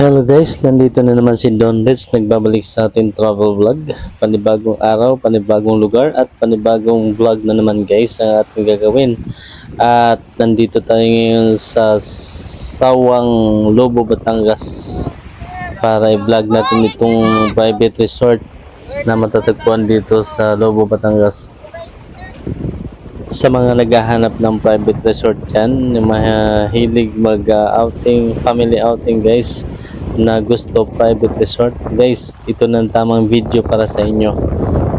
Hello guys, nandito na naman si Don Reds, nagbabalik sa ating travel vlog. Panibagong araw, panibagong lugar at panibagong vlog na naman guys ang ating gagawin. At nandito tayo ngayon sa Sawang Lobo, Batangas para i-vlog natin itong private resort na matatagpuan dito sa Lobo, Batangas. Sa mga naghahanap ng private resort dyan, yung mga hilig mag-outing, family outing guys, na gusto private resort guys, ito na ang tamang video para sa inyo.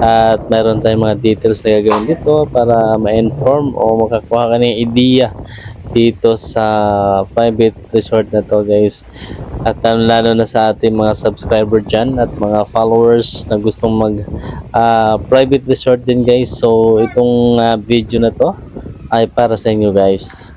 At mayroon tayong mga details na gagawin dito para ma-inform o makakuha ka ng idea dito sa private resort na to guys. At lalo na sa ating mga subscriber dyan at mga followers na gustong mag private resort din guys. So itong video na to ay para sa inyo guys.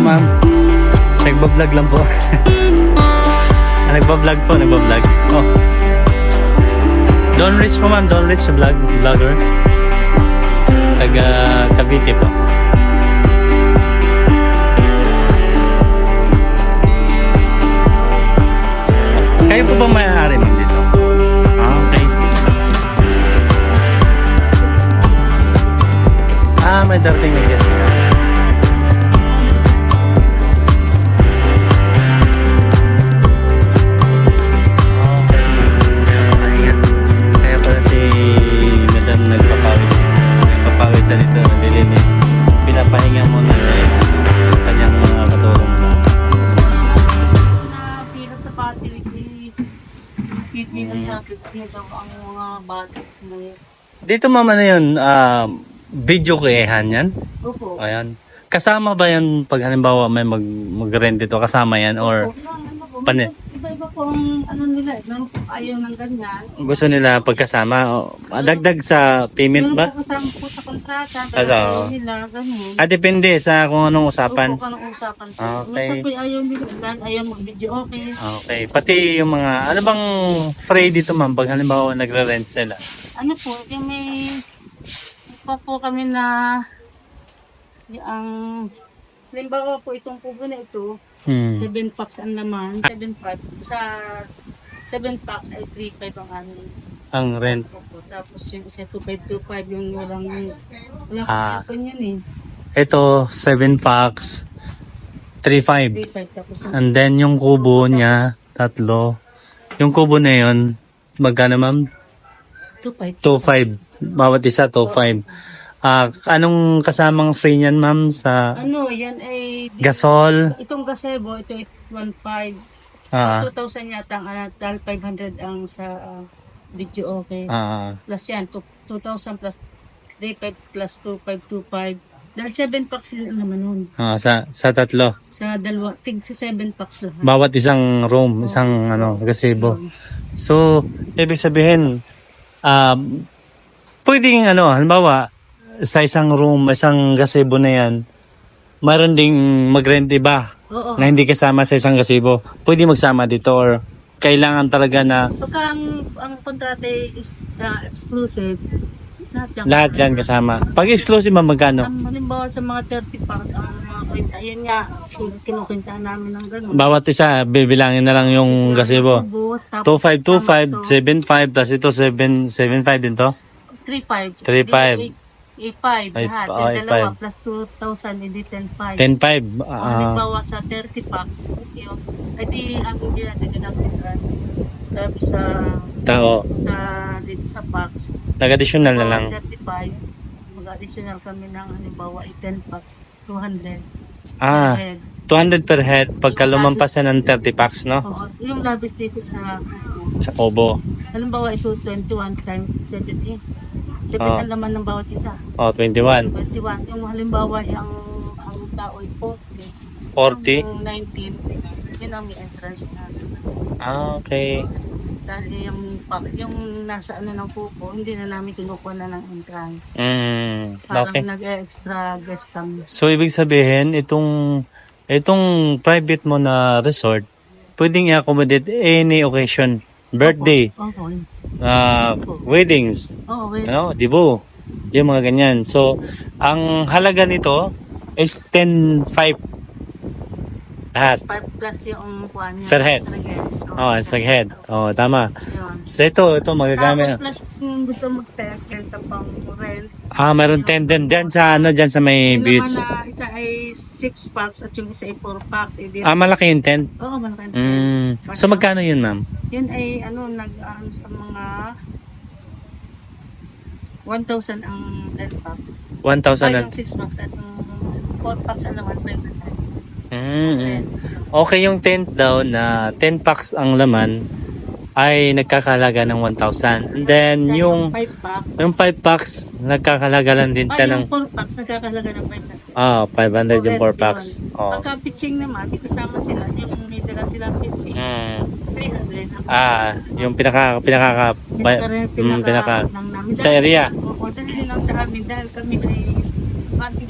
Ma'am, nagbablog lang po. Nagbablog po, nagbablog. Oh. Don Rich po ma'am, Don Rich, vlogger. Taga Cavite po. Kayo po ba may-ari ma'am dito? Okay. May darating na guest nga. Nagpapawis dito, naglilinis. Pinapahinga mo na yung kanyang katulong mo. Pila sa facility, pipila siya sa daw ang mga bata. Dito mama na yun, video kayahan yan? Opo. Ayan. Kasama ba yan pag halimbawa may mag-rent dito? Kasama yan or pane? Iba-iba po ang ano nila. Meron po ayaw ng ganyan. Gusto nila pagkasama? Dagdag sa payment ba? Meron po kasama po sa kontrata. Hello. Pero ayaw nila, ganun. Depende sa kung anong usapan. Opo, kanong usapan po. Okay. Minsan po ayaw nila. Ayaw mag-video okay. Okay. Pati yung mga, ano bang fray dito ma'am pag halimbawa nagre-rent sila? Ano po, yung may pa po kami na ang Halimbawa po itong kubo na ito, Hmm. 7 packs ang laman, 7.5. Sa 7 packs ay 3.5 ang ano. Ang rent. Opo. Tapos yung isa 2.5 yung walang Ah. aircon yun Ito, 7 packs, 3.5. 3.5 tapos yung And then yung kubo niya, 3. Yung kubo na yun, magkano ma'am? 2.5. 2.5. Bawat isa, 2.5. Anong kasamang free niyan ma'am sa Ano, yan ay... gasol? Itong gazebo, ito ay 1.5. Ah, 2,000 yata ang anak, dahil 500 ang sa video okay. Plus yan, 2,000 plus 3.5 plus 2.525. Dahil 7 packs sila naman nun. sa 3. Sa dalawa, tig sa 7 packs lahat. Bawat isang room, isang gazebo. So, ibig sabihin, pwedeng halimbawa, sa isang room, isang gazebo na yan, mayroon ding mag-rent iba Oo. na hindi kasama sa isang gazebo. Pwede magsama dito or kailangan talaga na Pagka ang kontrata is exclusive, lahat yan kasama. Pag exclusive magkano? Halimbawa sa mga 30 packs, ang mga kwenta, yan nga, kinukwentahan namin ng gano'n. Bawat isa, bibilangin na lang yung gazebo. 2525, 75 plus ito 775 din to. 3.5. 3.5. 8.5 lahat. Oh, Yung dalawa 8.5. plus 2,000, hindi 10.5. 10.5. Halimbawa sa 30 packs, yun, ay di ang hindi natin ganang interest. Tapos Tao. dito sa packs, Nag-additional na lang. 35, mag-additional kami ng halimbawa 10 packs, 200. Ah, Head. 200 per head pagka lumampas na ng 30 packs, no? Oo, yung labis dito sa Sa Obo. halimbawa ito 21 times 7 7 Oo. ang laman ng bawat isa. Oh, 21. 21. Yung halimbawa ang tao ay 40. 40. Yung 19, yun ang may entrance na. Okay. Dahil yung nasa ano ng kuko, hindi na namin kinukuha na ng entrance. Parang Okay. nag-extra guest kami. So, ibig sabihin, itong private mo na resort, pwedeng i-accommodate any occasion. Birthday, Okay. weddings, Okay. dibo, yung mga ganyan. So, ang halaga nito is 10.5 lahat. 5 plus yung kuha niya. Per head. extra guests. Extra head. Tama. Yun. So, ito Tapos magagamit. plus kung gusto mag-test, renta pang rent. Meron 10 din dyan sa may Yung beach. naman na isa ay 6 packs at yung isa ay 4 packs. Malaki yung tent. Oo, malaki. So, magkano yun, ma'am? Yun ay sa mga 1,000 ang 10 packs. 1,000 Ay, na. yung 6 packs at yung 4 packs ang laman 500. Okay, yung tent daw na 10 packs ang laman ay nagkakalaga ng 1,000. And then, yung 5 packs. 5 packs, nagkakalaga lang din siya ng yung 4 packs nagkakalaga ng 500. 500 yung 4 packs. Pagka pitching naman, di kasama sila. Yung may dala silang pitching, 300. Yung pinaka sa area. O, dahil lang sa amin, dahil kami ay, bakit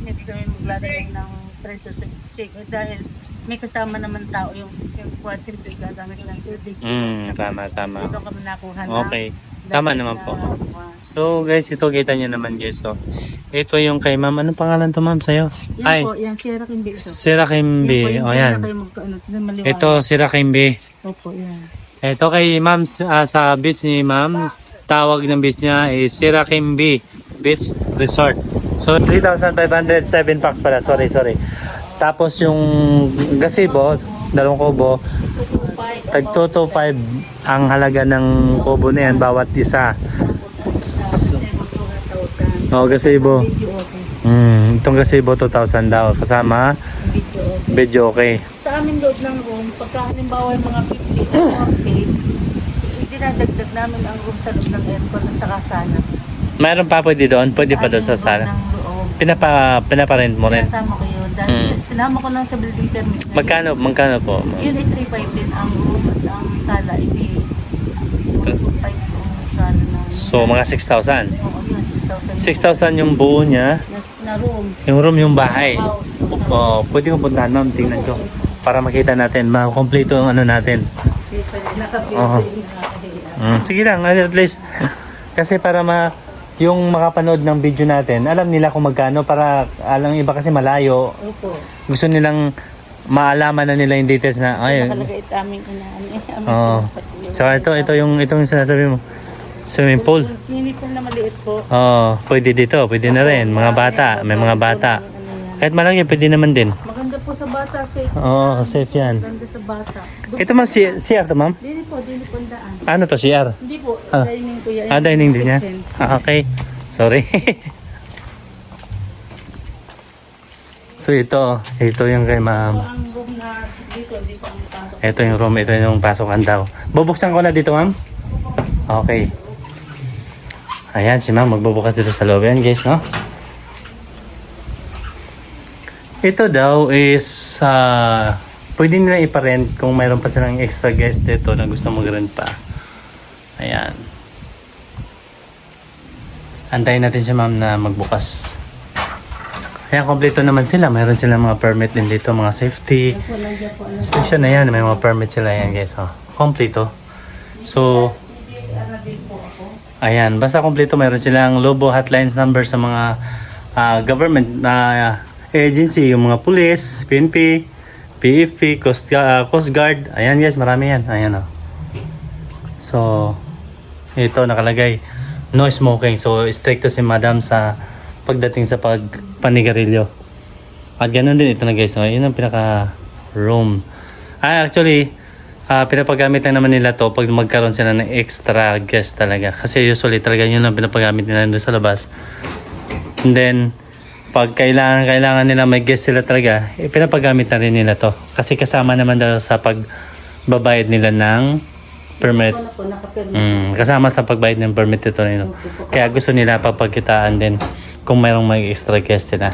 hindi kami maglalagay ng presyo sa pitching? Dahil may kasama naman tao yung quad simple gagamit ng tubig. Tama. Dito kami nakuha na. Okay. Tama naman po. So guys, ito kita nyo naman guys. So, ito yung kay ma'am. Anong pangalan to ma'am sa'yo? Yan po, yan, Sierra Kimbi ito. Sira Kimbi. Yan. Ito, Sira Kimbi. Opo, yan. Ito kay ma'am sa beach ni ma'am. Tawag ng beach niya is Sira Kimbi Beach Resort. So 3,507 packs pala. Sorry. Tapos yung gazebo, 2 kubo, tag 225 ang halaga ng kubo na yan, bawat isa. Gazebo. Itong gazebo 2,000 daw, kasama video okay. Sa amin loob ng room, pagka halimbawa yung mga 50 or 40, dinadagdag namin ang room sa loob ng aircon at saka sana. Mayroon pa pwede doon? Pwede pa doon sa sala? Pinaparent mo rin? Sinasama ko yun. Dahil sinama ko lang sa building permit. Magkano po? Yun ay 3.5 din ang room at ang sala. Hindi 1.5 ang sala na. So mga 6,000? Oo, yun, 6,000. 6,000 yung buo niya. Na room. Yung room, yung bahay. House. Pwede ko puntahan ma'am, tingnan ko. Para makita natin, makompleto ang ano natin. Oo. Sige lang, at least. Kasi para yung makapanood ng video natin, alam nila kung magkano para alam iba kasi malayo. Opo. Gusto nilang maalaman na nila yung details na ay. Nakalagay ito aming inaan. Oo. So itong sinasabi mo. Swimming pool. Mini pool na maliit po. Oo, pwede dito, pwede na rin. Mga bata, may mga bata. Kahit malaki, pwede naman din. Maganda po sa bata, safe. Oo, safe yan. Maganda sa bata. Ito ma'am, CR to ma'am? Dili po ang daan. Ano to, CR? Hindi po, Ah. dining ko yan. Dining din niya? Kitchen. Okay. Sorry. So ito yung kay ma'am. Ito ang room na dito, hindi po ang pasok. Ito yung room, ito yung pasokan daw. Bubuksan ko na dito ma'am? Okay. Ayan, si ma'am magbubukas dito sa loob yan guys, no? Ito daw is pwede nila iparent kung mayroon pa silang extra guest dito na gusto mag-rent pa. Ayan. Antayin natin si ma'am na magbukas. Ayan, kompleto naman sila. Mayroon silang mga permit din dito, mga safety. Po, nandiyan po. Inspection na yan. May mga permit sila yan guys. Oh. Kompleto. So, ayan. Basta kompleto. Mayroon silang Lobo hotlines number sa mga government agency. Yung mga police, PNP, PFP, Coast Guard. Ayan guys, marami yan. Ayan oh. So, ito nakalagay. No smoking. So, stricto si madam sa pagdating sa panigarilyo. At ganoon din ito na guys. So, yun ang pinaka room. Actually, pinapagamit lang naman nila to pag magkaroon sila ng extra guest talaga. Kasi usually talaga yun ang pinapagamit nila doon sa labas. And then, pag kailangan nila may guest sila talaga, pinapagamit na rin nila to. Kasi kasama naman daw sa pagbabayad nila ng permit. Ito na po, naka-permit. Kasama sa pagbayad ng permit ito. No? Kaya gusto nila papagkitaan din kung mayroong may extra guest nila.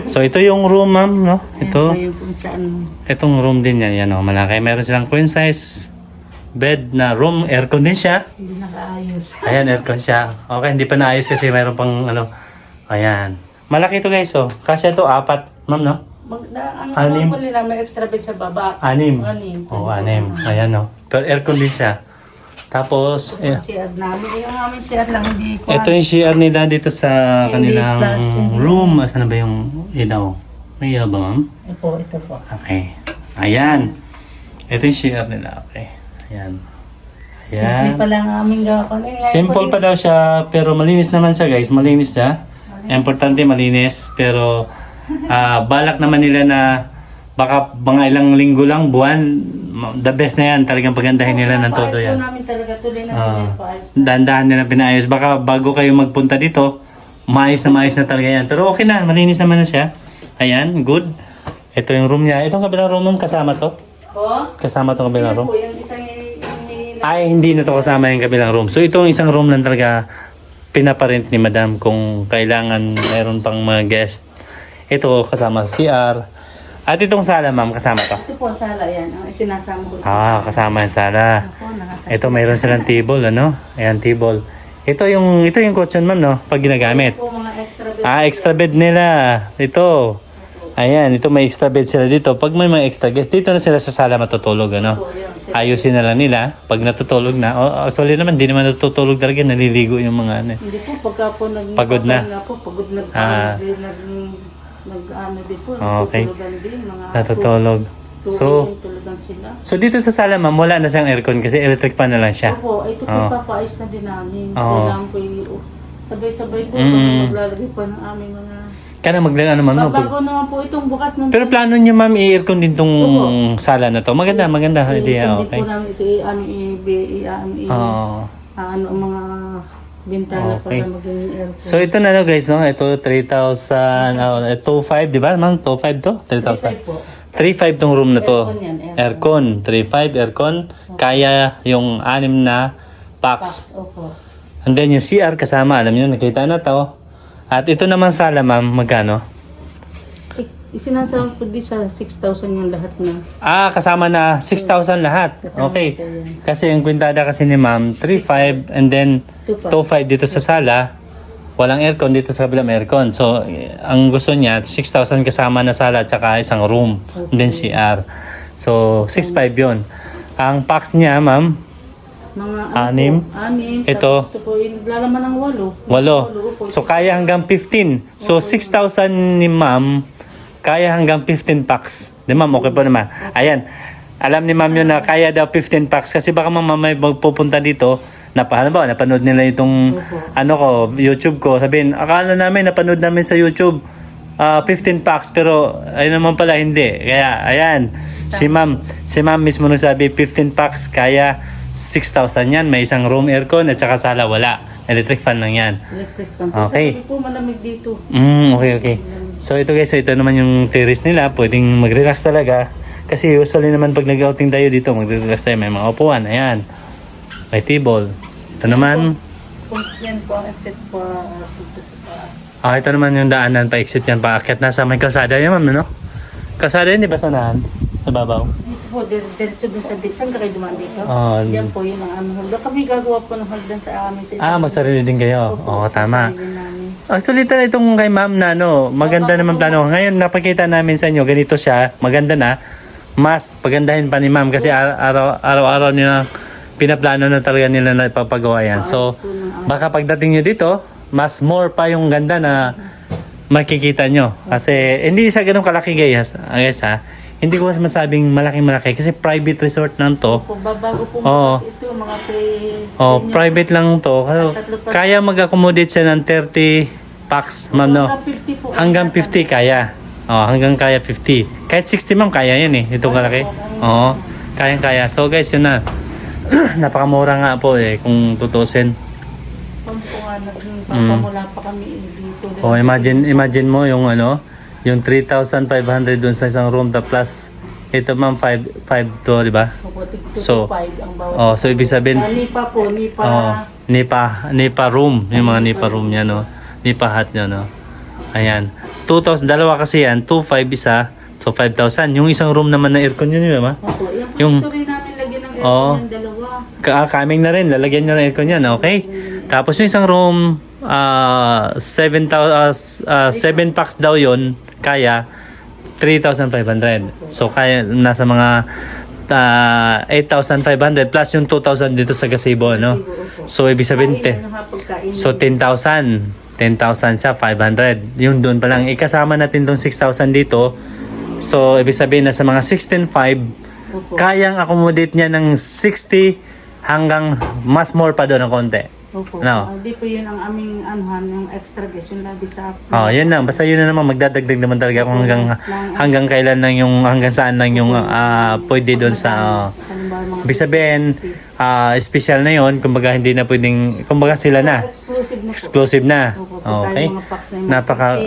So ito yung room ma'am, no? Ito. Ayun po saan. Itong room din yan, yan oh, malaki. Meron silang queen size bed na room, aircon din siya. Hindi nakaayos. Ayan, aircon siya. Okay, hindi pa naayos kasi mayroon pang ano. Ayan. Malaki ito guys, oh. Kasi ito, 4, ma'am, no? Ang po nila, may extra bed sa baba. 6. Oh, 6. Ayan, no? Pero aircon din siya. Tapos, CR namin. Yung aming CR lang, hindi ko. ito yung CR nila dito sa kanilang Hindi. room. Asan na ba yung ilaw? May ilaw ba, ma'am? Ito po. Okay. Ayan. Ito yung CR nila. Okay. Ayan. Simple pa lang aming gawin. Simple pa daw siya, pero malinis naman siya guys. Malinis siya. Importante malinis. Pero balak naman nila na baka mga ilang linggo lang, buwan, the best na yan. Talagang pagandahin nila ng todo yan. Paayos po namin talaga. Tuloy na nila paayos na. Dahan-dahan nila pinaayos. Baka bago kayo magpunta dito, maayos na talaga yan. Pero okay na, malinis naman na siya. Ayan, good. Ito yung room niya. Itong kabilang room ma'am, kasama to? Po? Kasama itong kabilang Yan room? po, yung isang Ay, hindi na to kasama yung kabilang room. So itong isang room lang talaga pinaparent ni madam kung kailangan mayroon pang mga guest. Ito kasama CR. At itong sala ma'am, kasama to? Ito po, sala yan. Ang sinasama ko. Kasama yung sala. Ako, nakaka- Ito mayroon silang table, ano? Ayan, table. Ito yung cushion ma'am, no? Pag ginagamit. po, mga extra bed. Extra bed nila. Ito. Ayan, ito may extra bed sila dito. Pag may mga extra guest, dito na sila sa sala matutulog, ano? Po, yun. Ayusin na lang nila. Pag natutulog na, actually naman, di naman natutulog talaga, naliligo yung mga ano. Hindi po, pagka po Pagod na. Pagod na. Nag-ano din po. Okay. Natutulugan din. Mga Natutulog. tulugan sila. So dito sa sala ma'am, wala na siyang aircon kasi electric fan na lang siya. Opo, ito po papaayos na din namin. Oo. Kailangan po sabay-sabay po kami maglalagay pa ng aming mga... Kaya ano ma'am, no? Bago naman po itong bukas ng... Pero plano niyo ma'am, i-aircon din tong sala na to. Maganda idea, okay. Hindi po namin ito aming ano ang mga bintana Okay. para maging aircon. So ito na guys, no? Ito 3,000, 2,500, di ba ma'am? 2,500 to? 3,000. po. 3,500 tong room na to. Aircon yan, Aircon. 3,500 aircon. Kaya yung 6 na packs. Opo. And then yung CR kasama, alam niyo, nakita na to. At ito naman sala ma'am, magkano? Isinasama po di sa 6,000 yung lahat na. Kasama na 6,000 lahat. Kasama Okay. po yan. Kasi yung kwintada kasi ni ma'am, 3,500 and then 2,500 dito sa sala. Walang aircon dito sa kabilang aircon. So, ang gusto niya, 6,000 kasama na sala at saka isang room. And then CR. So, 6,500 yun. Ang packs niya, ma'am, Mga Anim? Po, 6. Ito? Tapos ito po, naglalaman ng 8. 8. So kaya hanggang 15. So 6,000 ni ma'am, kaya hanggang 15 packs. Di ma'am, okay po naman. Ayan. Alam ni ma'am yun na kaya daw 15 packs kasi baka ma'am may magpupunta dito halimbawa, napanood nila itong YouTube ko. Sabihin, akala namin napanood namin sa YouTube 15 packs pero ayun naman pala hindi. Kaya ayan, si ma'am mismo nagsabi 15 packs kaya 6,000 yan. May isang room aircon at saka sala wala. Electric fan lang yan. Electric fan. Okay. Sabi po malamig dito. Okay. So ito guys, ito naman yung terrace nila. Pwedeng mag-relax talaga. Kasi usually naman pag nag-outing tayo dito, mag-relax tayo. May mga upuan. Ayan. May table. Ito naman. Yan po ang exit po dito sa taas. Ito naman yung daanan pa exit yan paakyat nasa may kalsada yan ma'am, no? Kalsada yun, di ba sanahan? Sa babaw? Dito po, diretso dun sa dito. Saan ka kayo dumaan dito? Yan po, yun ang aming hagdan. Kami gagawa po ng hagdan sa amin. Magsarili din kayo. Oo, tama. Sarili namin. Actually, itong kay ma'am na maganda naman plano. Ngayon, napakita namin sa inyo, ganito siya, maganda na. Mas pagandahin pa ni ma'am kasi araw-araw nila pinaplano na talaga nila na ipapagawa yan. So, baka pagdating nyo dito, mas more pa yung ganda na makikita nyo. Kasi, hindi siya ganun kalaki guys ha. Hindi ko masabing malaking-malaki kasi private resort lang to. Bago po ito, mga private lang to. Kaya mag-accommodate siya ng 30 packs, ma'am, no? Hanggang 50 kaya. Hanggang kaya 50. Kahit 60 ma'am, kaya yan eh. Itong kalaki. Kayang-kaya. So guys, yun na. Napakamura nga po eh, kung tutusin. Papamula pa kami dito. Imagine mo yung yung 3,500 dun sa isang room plus ito ma'am 5 to, di ba? So, so ibig sabihin nipa room, yung mga nipa room niya, no. Nipa hut niya, no. Ayan. 2,000 dalawa kasi yan, 2,500 isa. So 5,000. Yung isang room naman na aircon yun, di ba? Yung namin lagyan ng aircon yung dalawa. Kaming na rin, lalagyan nyo ng aircon yan, okay? Tapos yung isang room 7 packs daw yon kaya 3,500. So kaya nasa mga 8,500 plus yung 2,000 dito sa gazebo, no? So ibig sabihin so 10,000 siya 500. Yung doon pa lang ikasama natin tong 6,000 dito. So ibig sabihin nasa mga 16,500 kayang accommodate niya ng 60 hanggang mas more pa doon ng konti. No. Di po yun ang aming yung extra guest, yung labi sa yun lang. Basta yun na naman, magdadagdag naman talaga kung hanggang kailan lang yung, hanggang saan lang yung pwede doon sa, ibig sabihin, special na yun, kumbaga hindi na pwedeng, kumbaga sila na. Exclusive na. Okay.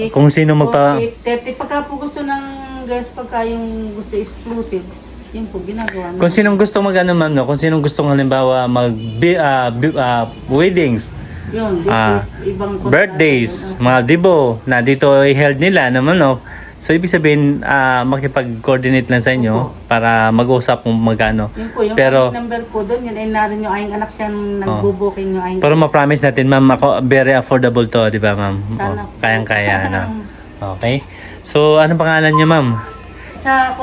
Kung sino 30, pagka po gusto ng guest, pagka yung gusto exclusive, yun po, ginagawa. Kung sinong gusto ma'am, no? Kung sinong gustong halimbawa weddings, yun, ibang birthdays, mga dibo na dito i-held nila naman, no? So ibig sabihin makipag-coordinate lang sa inyo para mag-usap kung magkano. Yun po, yung pero number po doon, yun ay narin yung aking anak siyang nagbubuking yung aking. pero ma-promise natin ma'am, ako very affordable to, di ba ma'am? Sana po. Kayang-kaya na. Okay. So anong pangalan niyo ma'am? Sa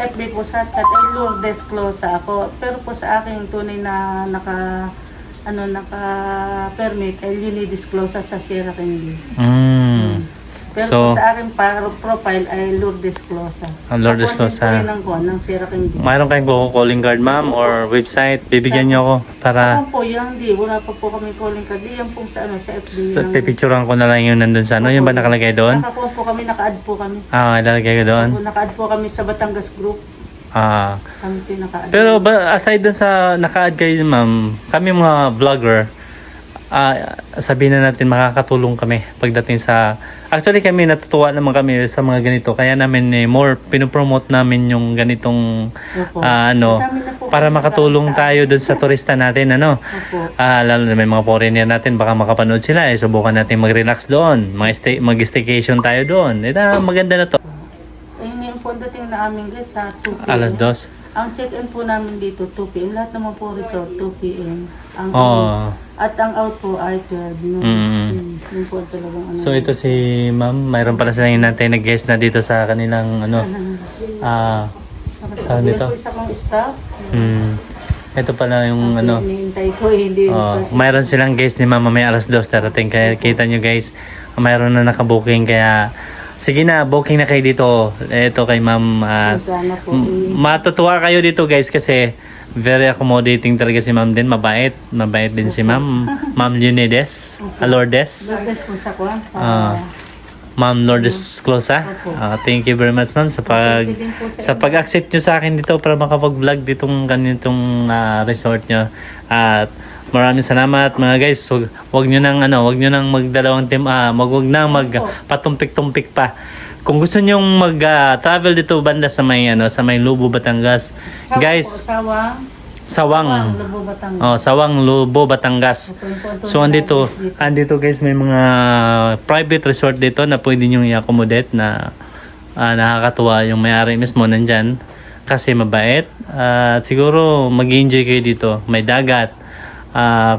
FB po sa chat ay Lourdes Closa ako. Pero po sa akin yung tunay na naka-permit ay Lourdes Closa sa Sierra Candy. Pero so, po sa akin profile ay Lourdes Closa. Lourdes Closa. Ng Sierra Candy. Mayroon kayong calling card ma'am or website? Bibigyan niyo ako para po yan, wala pa po kami calling card. Yan po sa FB. Pipicturean ko na lang yung nandun sa yung ba nakalagay doon? Nakakuha po kami, naka-add po kami. Ilalagay ko doon? Naka-add po kami sa Batangas Group. Kami pinaka-add. Pero aside dun sa naka-add kayo ma'am, kami mga vlogger, sabihin na natin makakatulong kami pagdating sa, actually kami natutuwa naman kami sa mga ganito, kaya namin more pinopromote namin yung ganitong para makatulong tayo dun sa turista natin, lalo na may mga foreigner natin, baka makapanood sila, subukan natin mag-relax doon, mag-staycation tayo doon, maganda na to. Yung po dating na amin guys sa 2 p.m. Alas 2. Ang check-in po namin dito 2 p.m. Lahat naman po resort 2 p.m. At ang out po ay 12 noon. Yun po talagang So ito si ma'am, mayroon pala silang inantay na guest na dito sa kanilang saan dito? Isa kong staff. Ito pala yung ano. Hinihintay ko, hindi. Mayroon silang guys ni Mama may alas 2 darating. Kaya kita nyo guys, mayroon na nakabuking. Kaya sige na, booking na kayo dito. Ito kay Ma'am. Sana po. Matutuwa kayo dito guys kasi very accommodating talaga si Ma'am din. Mabait. Mabait din si Ma'am. Ma'am Leonides. Lourdes. Lourdes po sa kuwan. Ma'am Lourdes Closa. Thank you very much ma'am sa pag-accept nyo sa akin dito para makapag-vlog ditong ganitong resort nyo. At maraming salamat mga guys. Wag nyo nang magdalawang team, wag nang magpatumpik-tumpik pa. Kung gusto niyo mag-travel dito banda sa may Lubo, Batangas. Guys, Sawang. Sawang, Lubo, Batangas. So andito guys may mga private resort dito na pwede niyo i-accommodate na nakakatuwa yung may-ari mismo nandyan kasi mabait. At siguro mag-enjoy kayo dito. May dagat.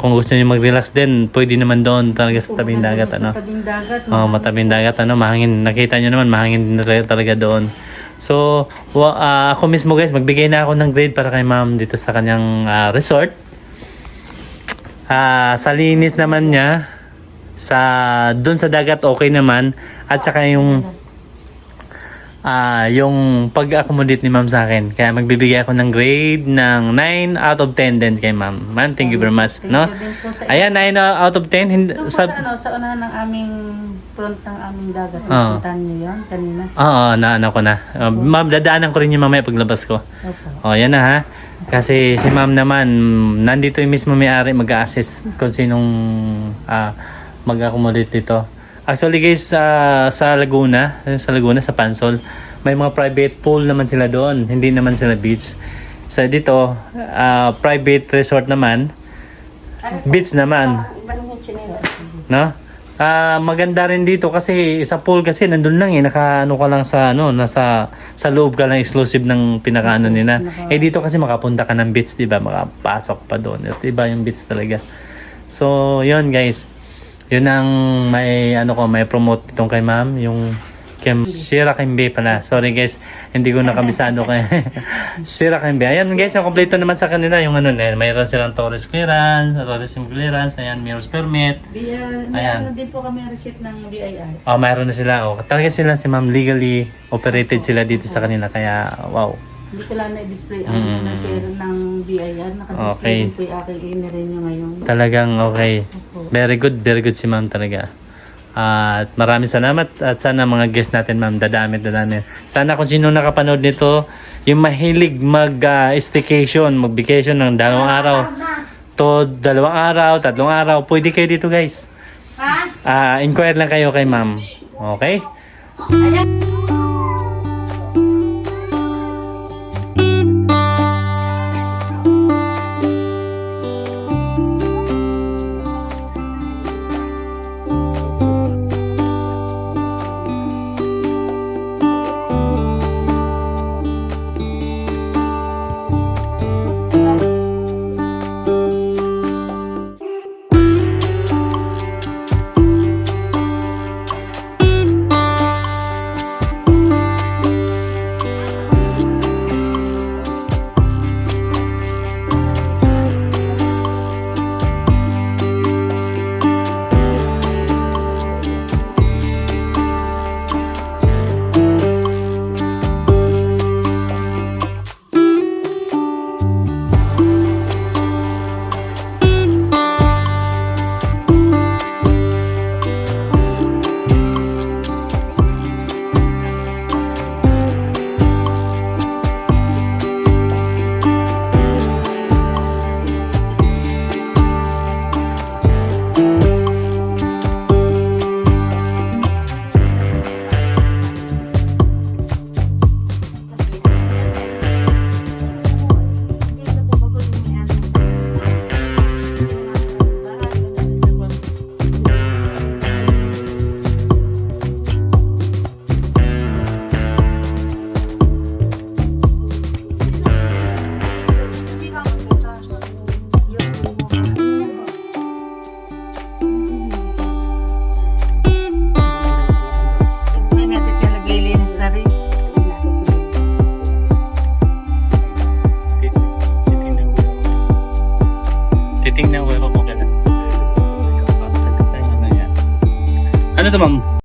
Kung gusto niyo mag-relax din, pwede naman doon talaga sa tabing dagat. Matabing dagat. Mahangin. Nakita niyo naman, mahangin din talaga doon. So, ako mismo guys, magbigay na ako ng grade para kay ma'am dito sa kanyang resort. Sa linis naman niya, doon sa dagat okay naman. At saka yung pag-accommodate ni ma'am sa akin. Kaya magbibigay ako ng grade ng 9 out of 10 din kay ma'am. Ma'am, thank you very much. No? Ayan, 9 out of 10. Sa unahan ng aming front ng aming dagat. Nakita niyo yan kanina? Naano ko na. Ma'am, dadaanan ko rin yung mamaya paglabas ko. Yan na ha. Kasi si ma'am naman, nandito yung mismo may-ari mag-a-assist kung sinong mag-accommodate dito. Actually guys, sa Laguna, sa Pansol, may mga private pool naman sila doon. Hindi naman sila beach. So dito, private resort naman. Beach naman. No? Maganda rin dito kasi sa pool kasi nandun lang nakaano ka lang sa loob ka lang exclusive ng pinakaano nila. Dito kasi makapunta ka ng beach, 'di ba? Makapasok pa doon. Iba yung beach talaga. So, 'yun guys. Yun ang may promote itong kay ma'am, yung Shira Kimbe pala. Sorry guys, hindi ko nakabisado kay Shira Kimbe. Ayan guys, yung kompleto naman sa kanila yung mayroon silang tourist clearance, ayan, mirrors permit. Meron din po kami receipt ng BIR. Mayroon na sila. Talaga sila si ma'am legally operated sila dito sa kanila kaya wow. Hindi ko lang na-display ang share ng BIR. Naka-display po yung aking inirin nyo ngayon. Talagang okay. Very good si ma'am talaga. At maraming salamat at sana mga guests natin ma'am dadami. Sana kung sino nakapanood nito, yung mahilig mag-staycation, mag-vacation ng 2 araw. 2 araw, 3 araw, pwede kayo dito guys. Inquire lang kayo kay ma'am. Okay?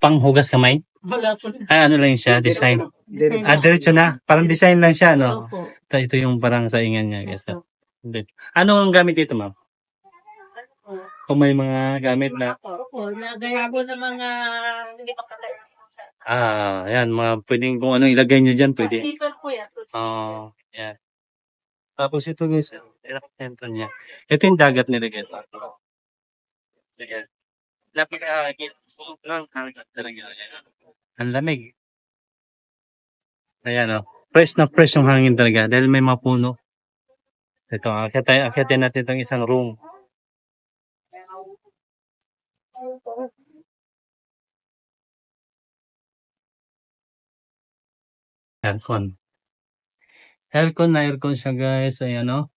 panghugas kamay? Wala po. Ano lang siya, design. Design. Diretso na. Parang design lang siya, no? Opo. Ito yung parang saingan niya, guys. Ano ang gamit dito, ma'am? Kung may mga gamit na, Opo, lagay po sa mga hindi makakaya. yan, mga pwedeng kung ano ilagay nyo dyan, pwede. Paper po yan. Yan. Tapos ito, guys, ito niya. Ito yung dagat nila, guys. Ayan. Napaka-sulok lang, hanggang talaga. Ang lamig. Ayan, oh. Fresh na fresh yung hangin talaga dahil may mga puno. Ito, akyatin natin itong isang room. Aircon. Aircon siya, guys. Ayan, oh.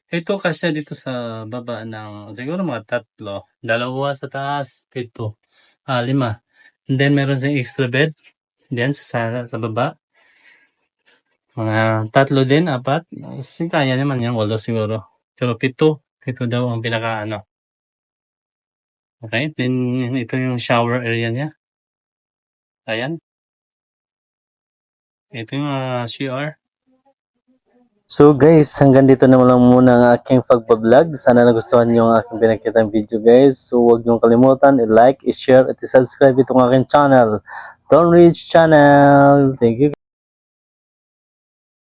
Ito kasi dito sa baba ng siguro mga 3. 2 sa taas, 7. 5. And then meron siyang extra bed. Then sa baba. Mga 3 din, 4. Kasi kaya naman yan, 8 siguro. Pero 7. 7 daw ang pinaka ano. Okay, then ito yung shower area niya. Ayan. Ito yung CR. So guys, hanggang dito naman lang muna ang aking pagbablog. Sana nagustuhan nyo ang aking pinakitang video guys. So huwag nyo kalimutan i-like, i-share at i-subscribe itong aking channel. Don't Reach Channel. Thank you.